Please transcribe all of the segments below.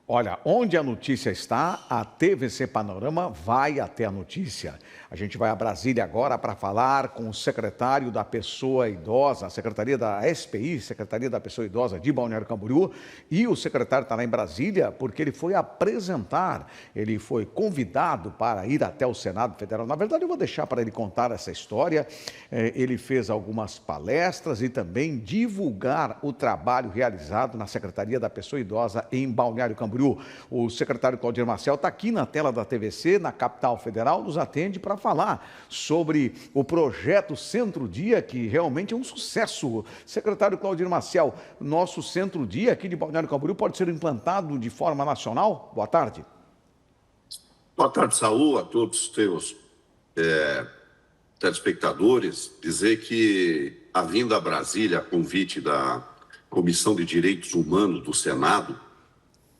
Olha, onde a notícia está, a TVC Panorama vai até a notícia. A gente vai a Brasília agora para falar com o secretário da Pessoa Idosa, a Secretaria da SPI, Secretaria da Pessoa Idosa de Balneário Camboriú, e o secretário está lá em Brasília porque ele foi apresentar, ele foi convidado para ir até o Senado Federal. Na verdade, eu vou deixar para ele contar essa história. Ele fez algumas palestras e também divulgar o trabalho realizado na Secretaria da Pessoa Idosa em Balneário Camboriú. O secretário Claudir Marcel está aqui na tela da TVC, na capital federal, nos atende para falar sobre o projeto Centro-Dia, que realmente é um sucesso. Secretário Claudir Marcel, nosso Centro-Dia aqui de Balneário Camboriú pode ser implantado de forma nacional? Boa tarde. Boa tarde, Saúl, a todos os teus telespectadores. Dizer que a vinda a Brasília, a convite da Comissão de Direitos Humanos do Senado,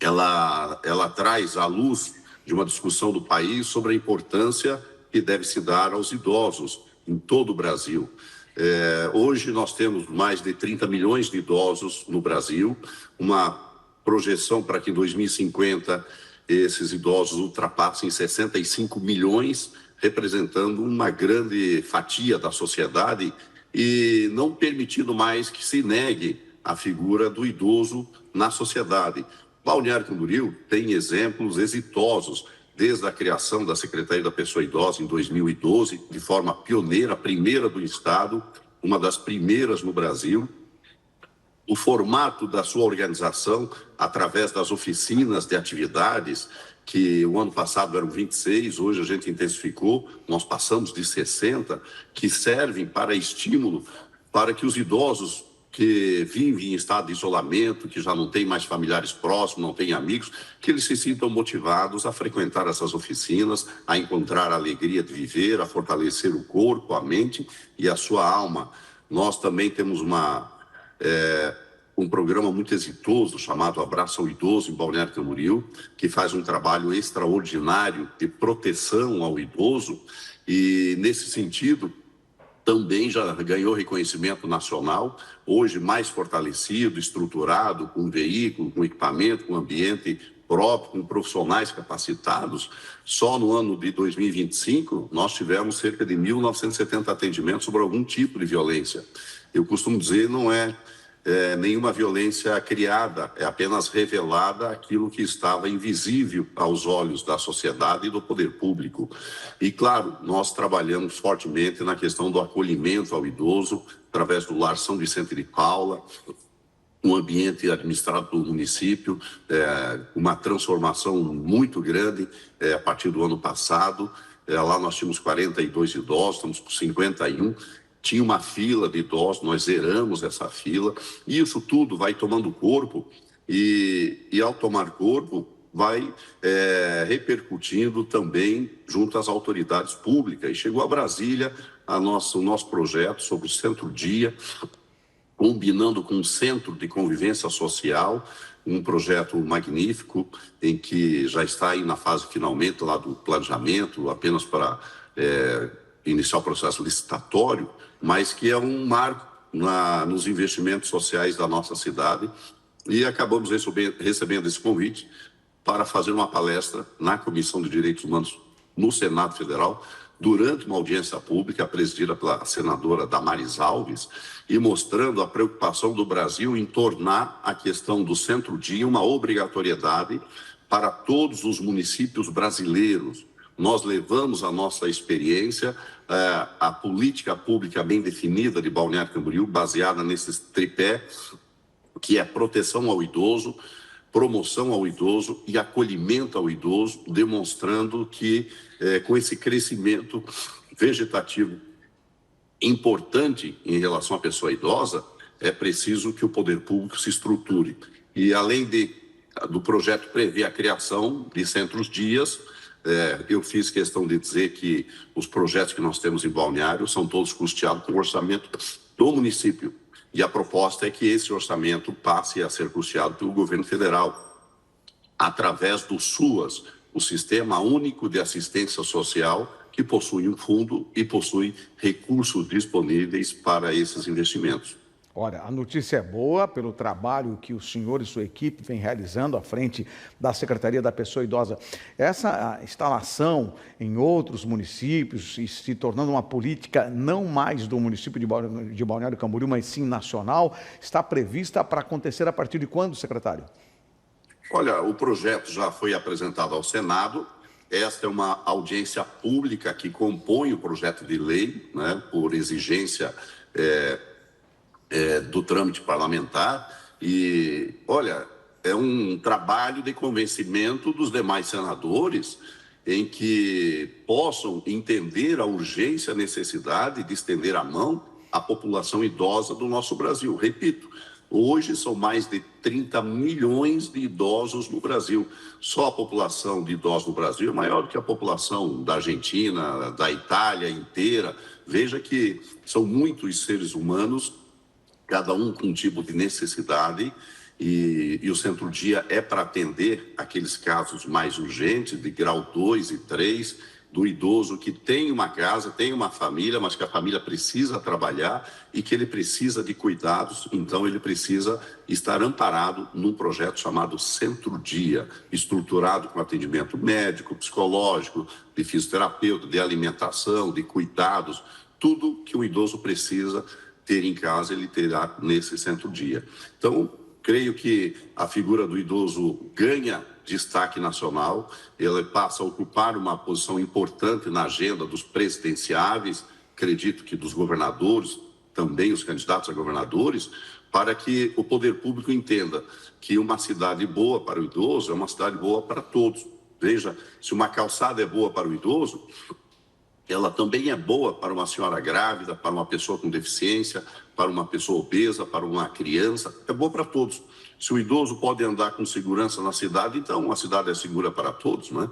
ela traz à luz de uma discussão do país sobre a importância que deve se dar aos idosos em todo o Brasil. Hoje nós temos mais de 30 milhões de idosos no Brasil, uma projeção para que em 2050 esses idosos ultrapassem 65 milhões, representando uma grande fatia da sociedade e não permitindo mais que se negue a figura do idoso na sociedade. Balneário Camboriú tem exemplos exitosos, desde a criação da Secretaria da Pessoa Idosa em 2012, de forma pioneira, a primeira do Estado, uma das primeiras no Brasil. O formato da sua organização, através das oficinas de atividades, que o ano passado eram 26, hoje a gente intensificou, nós passamos de 60, que servem para estímulo para que os idosos que vivem em estado de isolamento, que já não têm mais familiares próximos, não têm amigos, que eles se sintam motivados a frequentar essas oficinas, a encontrar a alegria de viver, a fortalecer o corpo, a mente e a sua alma. Nós também temos um programa muito exitoso chamado Abraço ao Idoso em Balneário Camboriú, que faz um trabalho extraordinário de proteção ao idoso e, nesse sentido, também já ganhou reconhecimento nacional, hoje mais fortalecido, estruturado, com veículo, com equipamento, com ambiente próprio, com profissionais capacitados. Só no ano de 2025, nós tivemos cerca de 1.970 atendimentos sobre algum tipo de violência. Eu costumo dizer, não é nenhuma violência criada, é apenas revelada aquilo que estava invisível aos olhos da sociedade e do poder público. E, claro, nós trabalhamos fortemente na questão do acolhimento ao idoso, através do Lar São Vicente de Paula, um ambiente administrado pelo município, uma transformação muito grande a partir do ano passado. Lá nós tínhamos 42 idosos, estamos com 51. Tinha uma fila de idosos, nós zeramos essa fila, e isso tudo vai tomando corpo, e ao tomar corpo, vai repercutindo também junto às autoridades públicas. E chegou a Brasília o nosso projeto sobre o Centro-Dia, combinando com o Centro de Convivência Social, um projeto magnífico, em que já está aí na fase finalmente lá do planejamento, apenas para iniciar o processo licitatório, mas que é um marco nos investimentos sociais da nossa cidade. E acabamos recebendo esse convite para fazer uma palestra na Comissão de Direitos Humanos no Senado Federal, durante uma audiência pública presidida pela senadora Damares Alves, e mostrando a preocupação do Brasil em tornar a questão do Centro-Dia uma obrigatoriedade para todos os municípios brasileiros. Nós levamos a nossa experiência, a política pública bem definida de Balneário Camboriú, baseada nesse tripé, que é proteção ao idoso, promoção ao idoso e acolhimento ao idoso, demonstrando que, com esse crescimento vegetativo importante em relação à pessoa idosa, é preciso que o poder público se estruture. E, além do projeto prever a criação de centros-dias, eu fiz questão de dizer que os projetos que nós temos em Balneário são todos custeados com o orçamento do município. E a proposta é que esse orçamento passe a ser custeado pelo governo federal, através do SUAS, o Sistema Único de Assistência Social, que possui um fundo e possui recursos disponíveis para esses investimentos. Olha, a notícia é boa pelo trabalho que o senhor e sua equipe vem realizando à frente da Secretaria da Pessoa Idosa. Essa instalação em outros municípios e se tornando uma política não mais do município de Balneário Camboriú, mas sim nacional, está prevista para acontecer a partir de quando, secretário? Olha, o projeto já foi apresentado ao Senado. Esta é uma audiência pública que compõe o projeto de lei, né, por exigência do trâmite parlamentar. E, olha, é um trabalho de convencimento dos demais senadores em que possam entender a urgência, a necessidade de estender a mão à população idosa do nosso Brasil. Repito, hoje são mais de 30 milhões de idosos no Brasil. Só a população de idosos no Brasil é maior do que a população da Argentina, da Itália inteira. Veja que são muitos seres humanos, cada um com um tipo de necessidade, e o Centro-Dia é para atender aqueles casos mais urgentes, de grau 2 e 3, do idoso que tem uma casa, tem uma família, mas que a família precisa trabalhar e que ele precisa de cuidados, então ele precisa estar amparado num projeto chamado Centro-Dia, estruturado com atendimento médico, psicológico, de fisioterapeuta, de alimentação, de cuidados, tudo que o idoso precisa ter em casa, ele terá nesse Centro-Dia. Então, creio que a figura do idoso ganha destaque nacional, ele passa a ocupar uma posição importante na agenda dos presidenciáveis, acredito que dos governadores, também os candidatos a governadores, para que o poder público entenda que uma cidade boa para o idoso é uma cidade boa para todos. Veja, se uma calçada é boa para o idoso, ela também é boa para uma senhora grávida, para uma pessoa com deficiência, para uma pessoa obesa, para uma criança, é boa para todos. Se o idoso pode andar com segurança na cidade, então a cidade é segura para todos, né?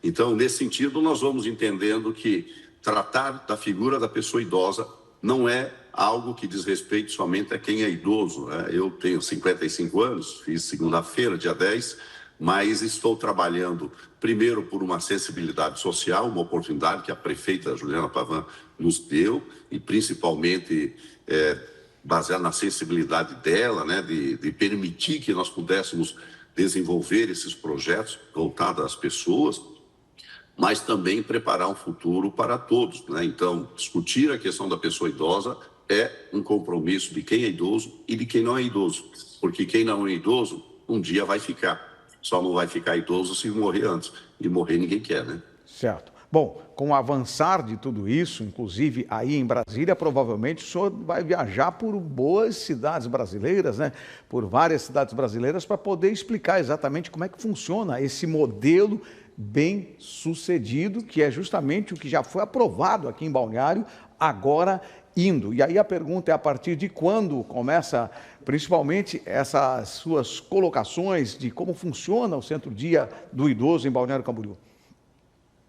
Então, nesse sentido, nós vamos entendendo que tratar da figura da pessoa idosa não é algo que diz respeito somente a quem é idoso, né? Eu tenho 55 anos, fiz segunda-feira, dia 10, mas estou trabalhando, primeiro, por uma sensibilidade social, uma oportunidade que a prefeita Juliana Pavan nos deu, e principalmente baseado na sensibilidade dela, né, de permitir que nós pudéssemos desenvolver esses projetos voltados às pessoas, mas também preparar um futuro para todos, né? Então, discutir a questão da pessoa idosa é um compromisso de quem é idoso e de quem não é idoso, porque quem não é idoso, um dia vai ficar. Só não vai ficar idoso se morrer antes. E morrer ninguém quer, né? Certo. Bom, com o avançar de tudo isso, inclusive aí em Brasília, provavelmente o senhor vai viajar por boas cidades brasileiras, né? Por várias cidades brasileiras, para poder explicar exatamente como é que funciona esse modelo bem sucedido, que é justamente o que já foi aprovado aqui em Balneário, agora indo. E aí a pergunta é: a partir de quando começa, principalmente, essas suas colocações de como funciona o Centro-Dia do Idoso em Balneário Camboriú?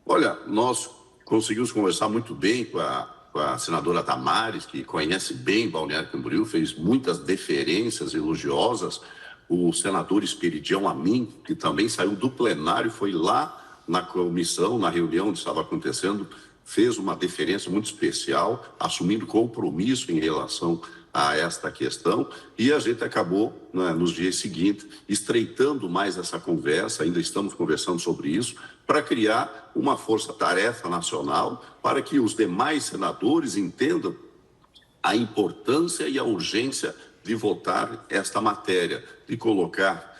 Olha, nós conseguimos conversar muito bem com a senadora Damares, que conhece bem Balneário Camboriú, fez muitas deferências elogiosas. O senador Esperidião Amin, que também saiu do plenário, foi lá na comissão, na reunião onde estava acontecendo, fez uma deferência muito especial, assumindo compromisso em relação a esta questão, e a gente acabou, né, nos dias seguintes, estreitando mais essa conversa, ainda estamos conversando sobre isso, para criar uma força-tarefa nacional, para que os demais senadores entendam a importância e a urgência de votar esta matéria, de colocar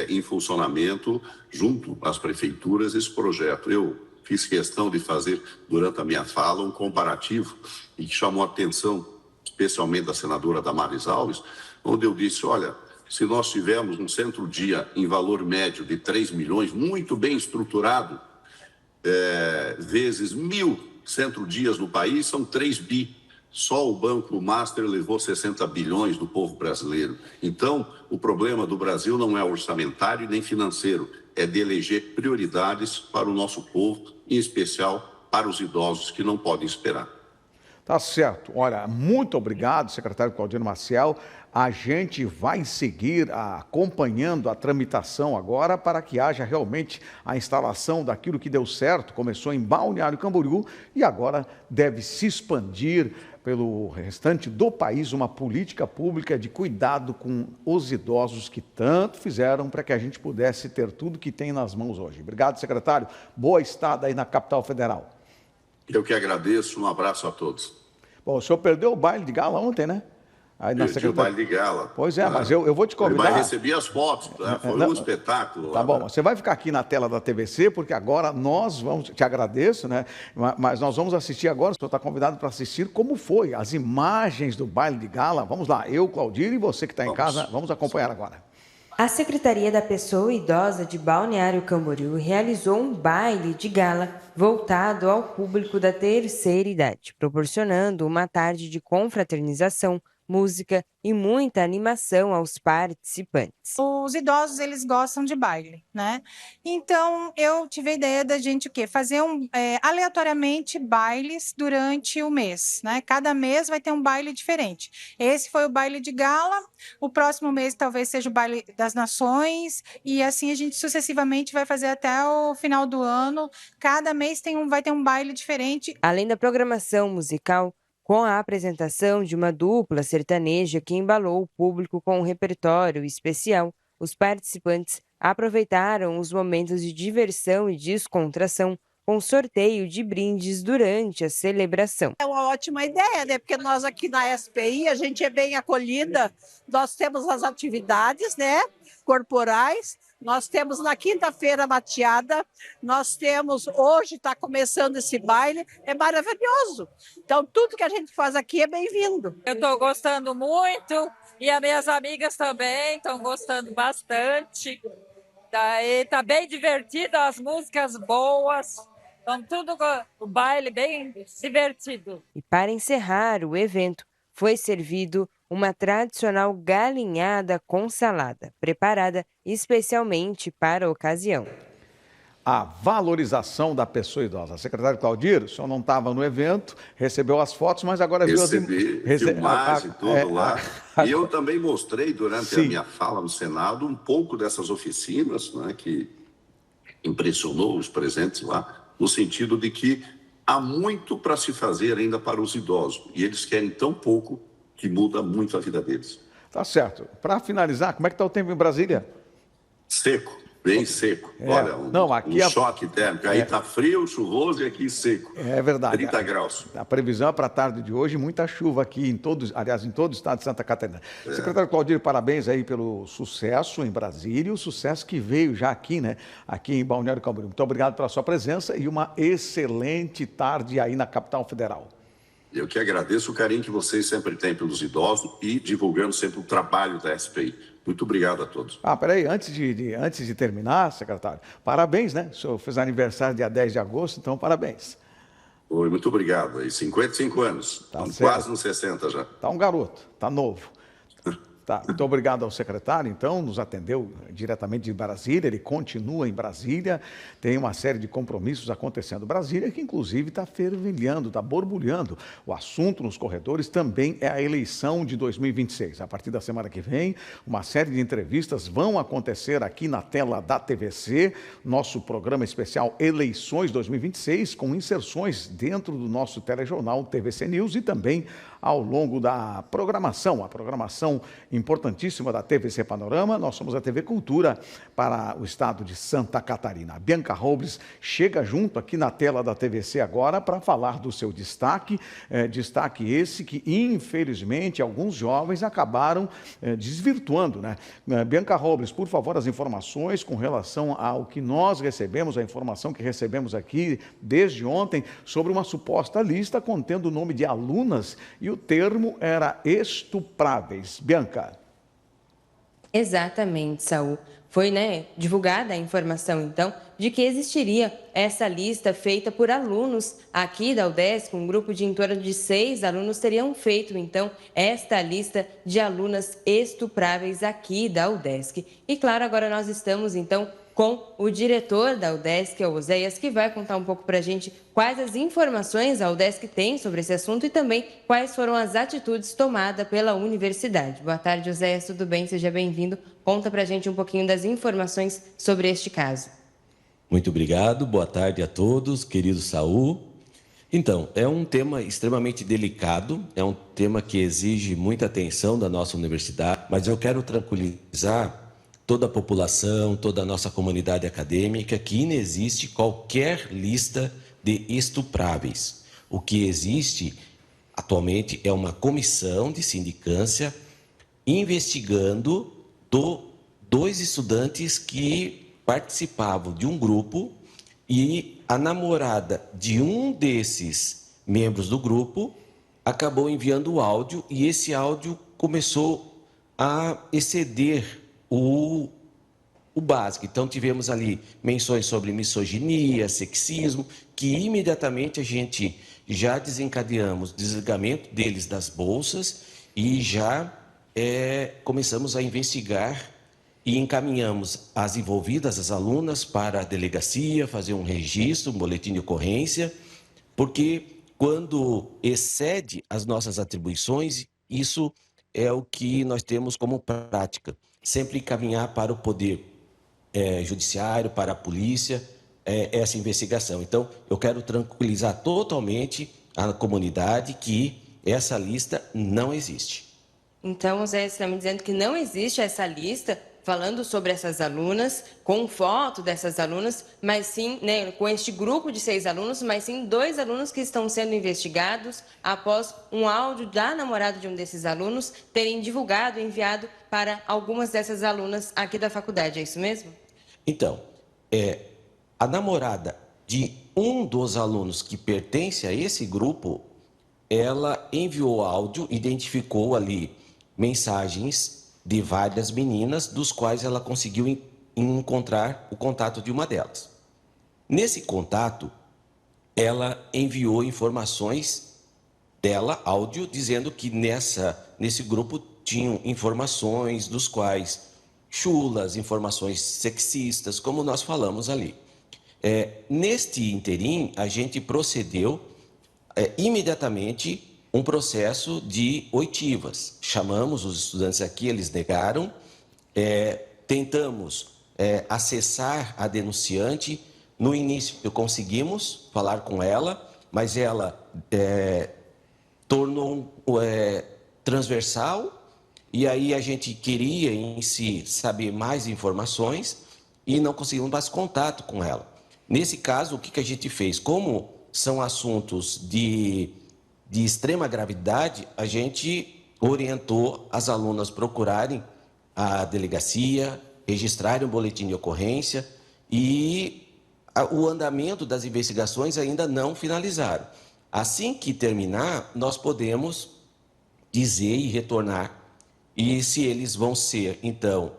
em funcionamento, junto às prefeituras, esse projeto. Eu fiz questão de fazer, durante a minha fala, um comparativo, e que chamou a atenção, especialmente da senadora Damares Alves, onde eu disse: olha, se nós tivermos um Centro-Dia em valor médio de 3 milhões, muito bem estruturado, vezes 1.000 Centro-Dias no país, são 3 bi. Só o Banco Master levou 60 bilhões do povo brasileiro. Então, o problema do Brasil não é orçamentário nem financeiro, é de eleger prioridades para o nosso povo, em especial para os idosos que não podem esperar. Tá certo. Olha, muito obrigado, secretário Claudino Maciel. A gente vai seguir acompanhando a tramitação agora para que haja realmente a instalação daquilo que deu certo, começou em Balneário Camboriú e agora deve se expandir pelo restante do país uma política pública de cuidado com os idosos que tanto fizeram para que a gente pudesse ter tudo que tem nas mãos hoje. Obrigado, secretário. Boa estada aí na capital federal. Eu que agradeço, um abraço a todos. Bom, o senhor perdeu o baile de gala ontem, né? Aí na Perdi o baile de gala. Pois é, mas eu vou te convidar. Mas recebi as fotos, né? Foi um espetáculo. Tá bom, você vai ficar aqui na tela da TVC, porque agora nós vamos, te agradeço, né? Mas nós vamos assistir agora, o senhor está convidado para assistir como foi, as imagens do baile de gala. Vamos lá, eu, Claudir, e você que está em casa, vamos acompanhar agora. A Secretaria da Pessoa Idosa de Balneário Camboriú realizou um baile de gala voltado ao público da terceira idade, proporcionando uma tarde de confraternização, música e muita animação aos participantes. Os idosos, eles gostam de baile, né? Então, eu tive a ideia da gente o quê? Fazer aleatoriamente bailes durante o mês, né? Cada mês vai ter um baile diferente. Esse foi o baile de gala, o próximo mês talvez seja o baile das nações, e assim a gente sucessivamente vai fazer até o final do ano. Cada mês vai ter um baile diferente. Além da programação musical, com a apresentação de uma dupla sertaneja que embalou o público com um repertório especial, os participantes aproveitaram os momentos de diversão e descontração com sorteio de brindes durante a celebração. É uma ótima ideia, né? Porque nós aqui na SPI, a gente é bem acolhida, nós temos as atividades, né, corporais, nós temos na quinta-feira mateada, nós temos, hoje está começando esse baile, é maravilhoso. Então, tudo que a gente faz aqui é bem-vindo. Eu estou gostando muito e as minhas amigas também estão gostando bastante. Tá bem divertido, as músicas boas, então tudo o baile bem divertido. E para encerrar o evento, foi servido uma tradicional galinhada com salada, preparada especialmente para a ocasião. A valorização da pessoa idosa. Secretário Claudir, o senhor não estava no evento, recebeu as fotos, mas agora viu filmagem, tudo lá. E eu também mostrei durante a minha fala no Senado um pouco dessas oficinas, né, que impressionou os presentes lá, no sentido de que há muito para se fazer ainda para os idosos. E eles querem tão pouco que muda muito a vida deles. Tá certo. Para finalizar, como é que está o tempo em Brasília? Seco, bem seco. Olha, um choque térmico. Aí está frio, chuvoso e aqui seco. É verdade. 30 graus. A previsão é para a tarde de hoje, muita chuva aqui em todo o estado de Santa Catarina. Secretário Claudir, parabéns aí pelo sucesso em Brasília, o sucesso que veio já aqui, né? Aqui em Balneário Camboriú. Muito obrigado pela sua presença e uma excelente tarde aí na capital federal. Eu que agradeço o carinho que vocês sempre têm pelos idosos e divulgando sempre o trabalho da SPI. Muito obrigado a todos. Peraí, antes de terminar, secretário, parabéns, né? O senhor fez aniversário dia 10 de agosto, então parabéns. Oi, muito obrigado. Aí, 55 anos, quase nos 60 já. Tá um garoto, tá novo. Tá, muito obrigado ao secretário, então, nos atendeu diretamente de Brasília, ele continua em Brasília, tem uma série de compromissos acontecendo em Brasília, que inclusive está fervilhando, está borbulhando. O assunto nos corredores também é a eleição de 2026. A partir da semana que vem, uma série de entrevistas vão acontecer aqui na tela da TVC, nosso programa especial Eleições 2026, com inserções dentro do nosso telejornal TVC News e também ao longo da programação, a programação importantíssima da TVC Panorama. Nós somos a TV Cultura para o estado de Santa Catarina. A Bianca Robles chega junto aqui na tela da TVC agora para falar do seu destaque, destaque esse que, infelizmente, alguns jovens acabaram desvirtuando, né? Bianca Robles, por favor, as informações com relação ao que nós recebemos, a informação que recebemos aqui desde ontem sobre uma suposta lista contendo o nome de alunas e o termo era estupráveis. Bianca. Exatamente, Saul. Foi, divulgada a informação, então, de que existiria essa lista feita por alunos aqui da UDESC. Um grupo de em torno de 6 alunos teriam feito, então, esta lista de alunas estupráveis aqui da UDESC. E, claro, agora nós estamos, então, com o diretor da UDESC, o Oséias, que vai contar um pouco para a gente quais as informações a UDESC tem sobre esse assunto e também quais foram as atitudes tomadas pela universidade. Boa tarde, Oséias, tudo bem? Seja bem-vindo. Conta para a gente um pouquinho das informações sobre este caso. Muito obrigado, boa tarde a todos, querido Saul. Então, é um tema extremamente delicado, é um tema que exige muita atenção da nossa universidade, mas eu quero tranquilizar toda a população, toda a nossa comunidade acadêmica, que não existe qualquer lista de estupráveis. O que existe atualmente é uma comissão de sindicância investigando dois estudantes que participavam de um grupo e a namorada de um desses membros do grupo acabou enviando o áudio e esse áudio começou a exceder o básico. Então, tivemos ali menções sobre misoginia, sexismo, que imediatamente a gente já desencadeamos o desligamento deles das bolsas e já começamos a investigar e encaminhamos as envolvidas, as alunas, para a delegacia, fazer um registro, um boletim de ocorrência, porque quando excede as nossas atribuições, isso é o que nós temos como prática. Sempre encaminhar para o poder judiciário, para a polícia, essa investigação. Então, eu quero tranquilizar totalmente a comunidade que essa lista não existe. Então, Zé, você está me dizendo que não existe essa lista falando sobre essas alunas, com foto dessas alunas, mas sim, né, com este grupo de 6 alunos, mas sim 2 alunos que estão sendo investigados após um áudio da namorada de um desses alunos terem divulgado e enviado para algumas dessas alunas aqui da faculdade, é isso mesmo? Então, a namorada de um dos alunos que pertence a esse grupo, ela enviou áudio, identificou ali mensagens de várias meninas, dos quais ela conseguiu encontrar o contato de uma delas. Nesse contato, ela enviou informações dela, áudio, dizendo que nesse grupo tinham informações dos quais chulas, informações sexistas, como nós falamos ali. Neste interim, a gente procedeu imediatamente um processo de oitivas. Chamamos os estudantes aqui, eles negaram, tentamos acessar a denunciante. No início conseguimos falar com ela, mas ela tornou transversal, e aí a gente queria em si saber mais informações e não conseguimos mais contato com ela. Nesse caso, o que a gente fez? Como são assuntos de extrema gravidade, a gente orientou as alunas procurarem a delegacia, registrarem um boletim de ocorrência e o andamento das investigações ainda não finalizaram. Assim que terminar, nós podemos dizer e retornar e se eles vão ser, então,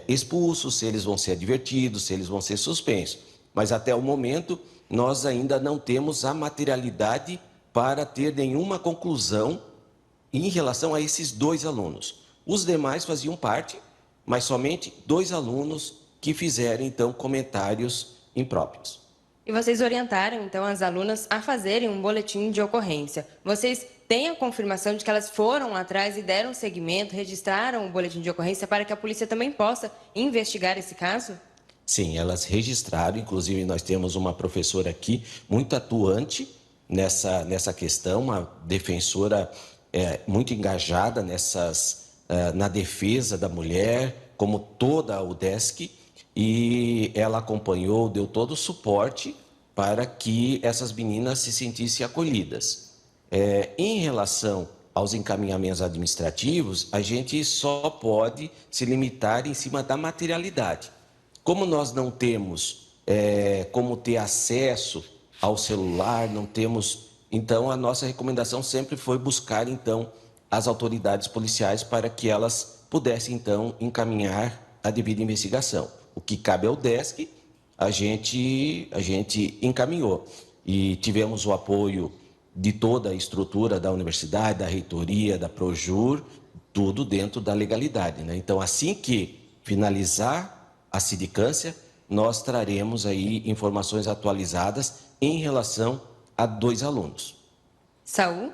expulsos, se eles vão ser advertidos, se eles vão ser suspensos. Mas até o momento, nós ainda não temos a materialidade para ter nenhuma conclusão em relação a esses 2 alunos. Os demais faziam parte, mas somente 2 alunos que fizeram, então, comentários impróprios. E vocês orientaram, então, as alunas a fazerem um boletim de ocorrência. Vocês têm a confirmação de que elas foram atrás e deram seguimento, registraram o boletim de ocorrência para que a polícia também possa investigar esse caso? Sim, elas registraram, inclusive nós temos uma professora aqui muito atuante nessa questão, uma defensora muito engajada na defesa da mulher, como toda a UDESC, e ela acompanhou, deu todo o suporte para que essas meninas se sentissem acolhidas. Em relação aos encaminhamentos administrativos, a gente só pode se limitar em cima da materialidade. Como nós não temos como ter acesso ao celular, não temos, então a nossa recomendação sempre foi buscar então as autoridades policiais para que elas pudessem então encaminhar a devida investigação. O que cabe ao DESC, a gente encaminhou e tivemos o apoio de toda a estrutura da universidade, da reitoria, da Projur, tudo dentro da legalidade, né? Então, assim que finalizar a sindicância, nós traremos aí informações atualizadas em relação a 2 alunos. Saul?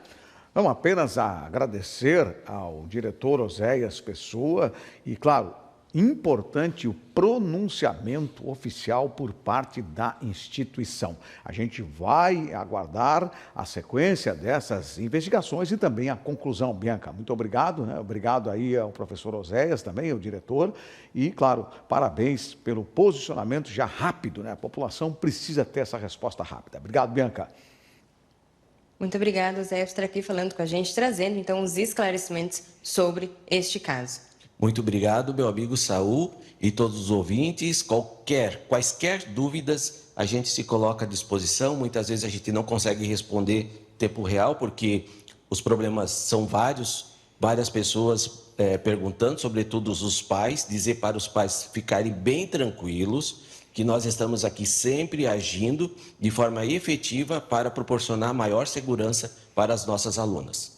Não, apenas a agradecer ao diretor Oséias Pessoa e, claro, importante o pronunciamento oficial por parte da instituição. A gente vai aguardar a sequência dessas investigações e também a conclusão. Bianca, muito obrigado, né? Obrigado aí ao professor Oséias também, ao diretor, e, claro, parabéns pelo posicionamento já rápido, né? A população precisa ter essa resposta rápida. Obrigado, Bianca. Muito obrigada, Zé, por estar aqui falando com a gente, trazendo então os esclarecimentos sobre este caso. Muito obrigado, meu amigo Saul e todos os ouvintes. Quaisquer dúvidas, a gente se coloca à disposição. Muitas vezes a gente não consegue responder em tempo real, porque os problemas são várias pessoas perguntando, sobretudo os pais, dizer para os pais ficarem bem tranquilos, que nós estamos aqui sempre agindo de forma efetiva para proporcionar maior segurança para as nossas alunas.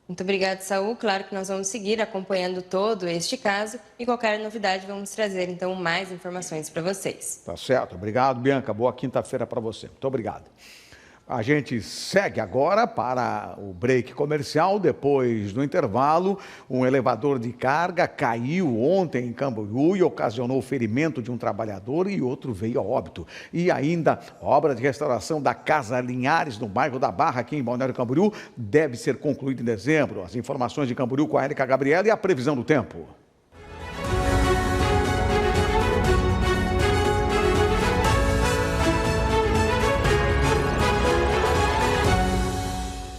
Muito obrigada, Saul. Claro que nós vamos seguir acompanhando todo este caso e qualquer novidade vamos trazer, então, mais informações para vocês. Tá certo. Obrigado, Bianca. Boa quinta-feira para você. Muito obrigado. A gente segue agora para o break comercial. Depois do intervalo, um elevador de carga caiu ontem em Camboriú e ocasionou o ferimento de um trabalhador e outro veio a óbito. E ainda, obra de restauração da Casa Linhares, no bairro da Barra, aqui em Balneário Camboriú, deve ser concluída em dezembro. As informações de Camboriú com a Érica Gabriela e a previsão do tempo.